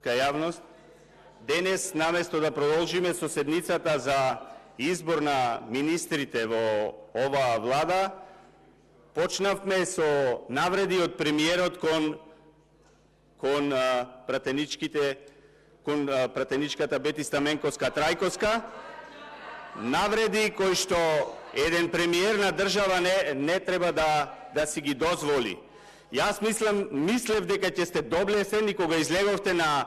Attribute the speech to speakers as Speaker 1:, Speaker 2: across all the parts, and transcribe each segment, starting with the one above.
Speaker 1: кај јавност. Денес, наместо да продолжиме со седницата за избор на министрите во оваа влада, почнавме со навреди од премиерот кон пратеничката Бети Стаменковска-Трајковска, навреди кои што еден премиер на држава не треба да си ги дозволи. Јас мислев дека ќе сте доблесен и кога излеговте на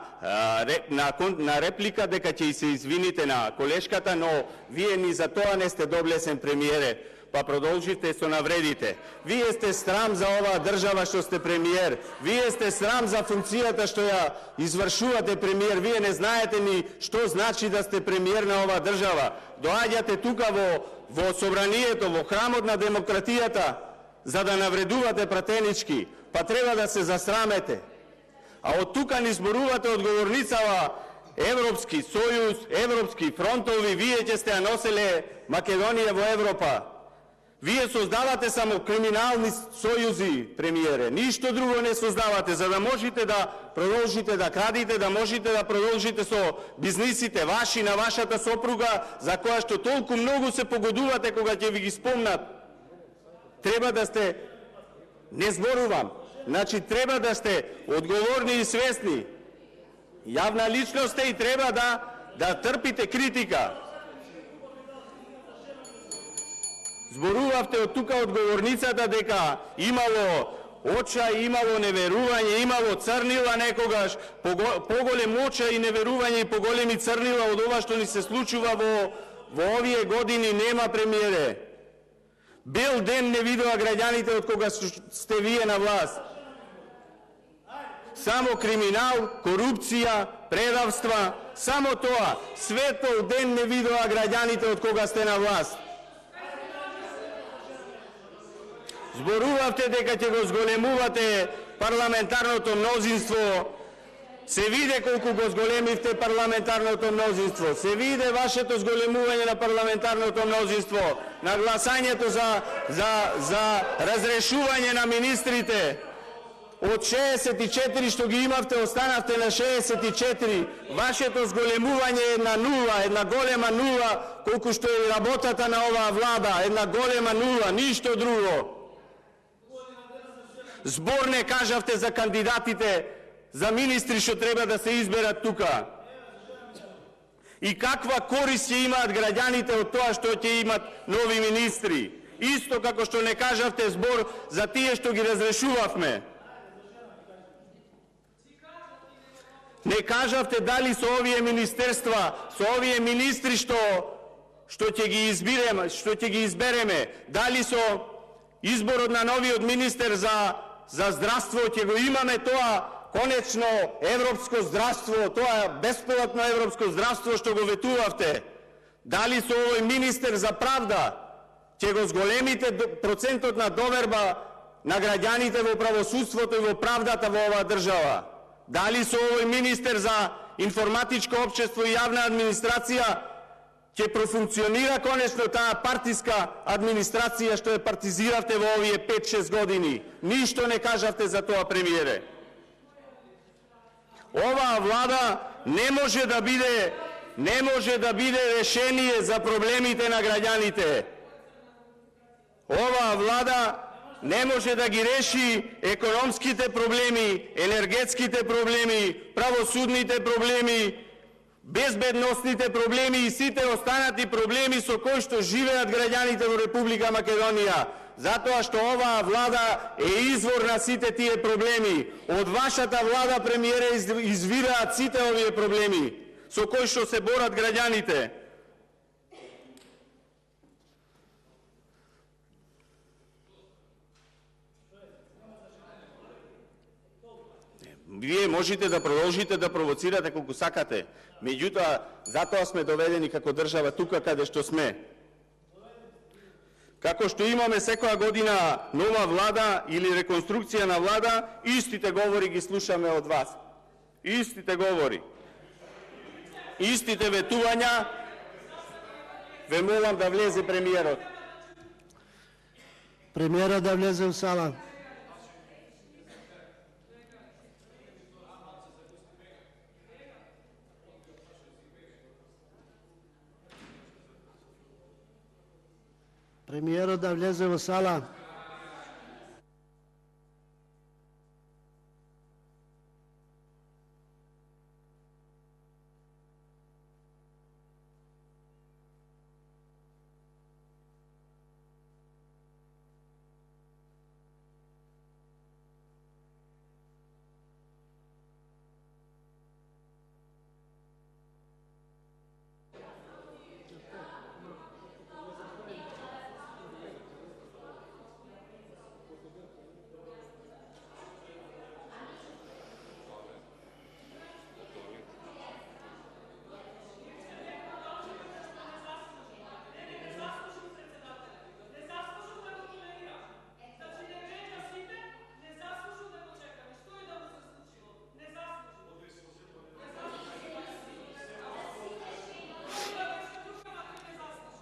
Speaker 1: реплика дека ќе се извините на колешката, но вие ни за тоа не сте доблесен, премиере, па продолжите со навредите. Вие сте срам за оваа држава што сте премиер. Вие сте срам за функцијата што ја извршувате, премиер. Вие не знаете ни што значи да сте премиер на оваа држава. Доаѓате тука во собранието, во храмот на демократијата, за да навредувате пратенички, па треба да се засрамете. А од тука ни зборувате одговорницава Европски сојуз, европски фронтови, вие ќе сте ја носеле Македонија во Европа. Вие создавате само криминални сојузи, премиере, ништо друго не создавате, за да можете да продолжите да крадите, да можете да продолжите со бизнисите ваши, на вашата сопруга, за која што толку многу се погодувате кога ќе ви ги спомнат. Треба да сте, не зборувам, значи треба да сте одговорни и свесни. Јавна личност сте и треба да трпите критика. Зборувавте од тука одговорницата дека имало очај, имало неверување, имало црнила некогаш, поголем очај и неверување и поголеми црнила од ова што ни се случува во овие години нема, премиере. Бел ден не видоа граѓаните од кога сте вие на власт. Само криминал, корупција, предавства, само тоа. Светол ден не видоа граѓаните од кога сте на власт. Зборувавте дека ќе го зголемувате парламентарното мнозинство. Се виде колку го зголемивте парламентарното мнозинство. Се виде вашето зголемување на парламентарното мнозинство, на гласањето за разрешување на министрите. Од 64 што ги имавте, останавте на 64. Вашето зголемување е на нула, една голема нула, колку што е работата на оваа влада, една голема нула, ништо друго. Збор не кажавте за кандидатите за министри што треба да се изберат тука. И каква корист ќе имаат граѓаните од тоа што ќе имат нови министри. Исто како што не кажавте збор за тие што ги разрешувавме. Не кажавте дали со овие министерства, со овие министри што ќе ги избереме, дали со изборот на новиот министер за здравство ќе го имаме тоа конечно европско здравство, тоа бесплатно европско здравство што го ветувавте. Дали со овој министер за правда ќе го зголемите процентот на доверба на граѓаните во правосудството и во правдата во оваа држава? Дали со овој министер за информатичко општество и јавна администрација ќе профункционира конечно таа партиска администрација што ја партизиравте во овие 5-6 години? Ништо не кажавте за тоа, премиере. Оваа влада не може да биде решение за проблемите на граѓаните. Оваа влада не може да ги реши економските проблеми, енергетските проблеми, правосудните проблеми, безбедносните проблеми и сите останати проблеми со кои што живеат граѓаните во Република Македонија. Затоа што оваа влада е извор на сите тие проблеми. Од вашата влада, премиере, извираат сите овие проблеми со кои што се борат граѓаните. Вие можете да продолжите да провоцирате колку сакате. Меѓутоа, затоа сме доведени како држава тука каде што сме. Како што имаме секоја година нова влада или реконструкција на влада, истите говори ги слушаме од вас. Истите говори. Истите ветувања. Ве молам да влезе премиерот.
Speaker 2: Премиерот да влезе у сала. Премиерот да влезе во сала.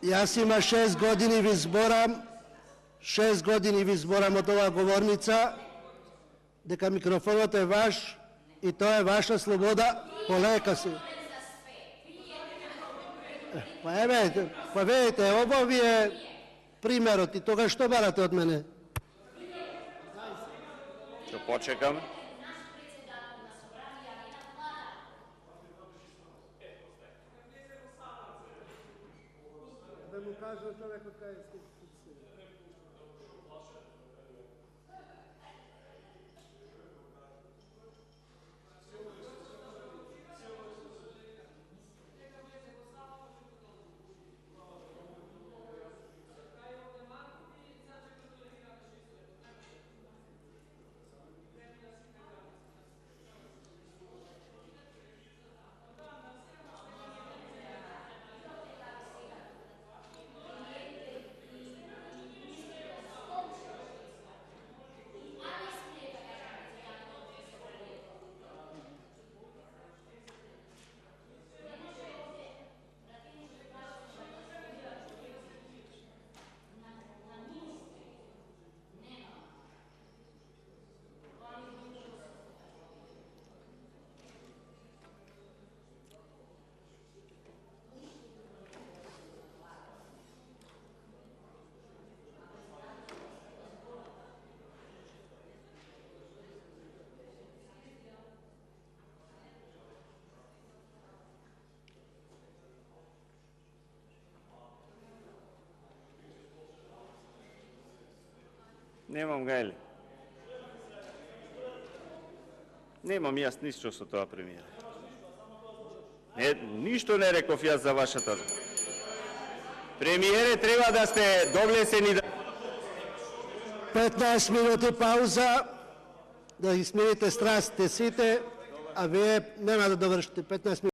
Speaker 2: Јас има 6 години ви зборам, 6 години ви зборам од оваа говорница, дека микрофонот е ваш и тоа е ваша слобода, полека си. Па видите, ово ви е примерот и тога што барате од мене?
Speaker 1: Ќе почекаме.
Speaker 2: Да му кажа човекот кај е.
Speaker 1: Немам гајле. Немам јас ништо со тоа, премиер. Ништо не реков јас за вашата. Премиере, треба да сте доглесени да...
Speaker 2: 15 минути пауза, да ги смирите страстите сите, а вие нема да довршите 15 минути.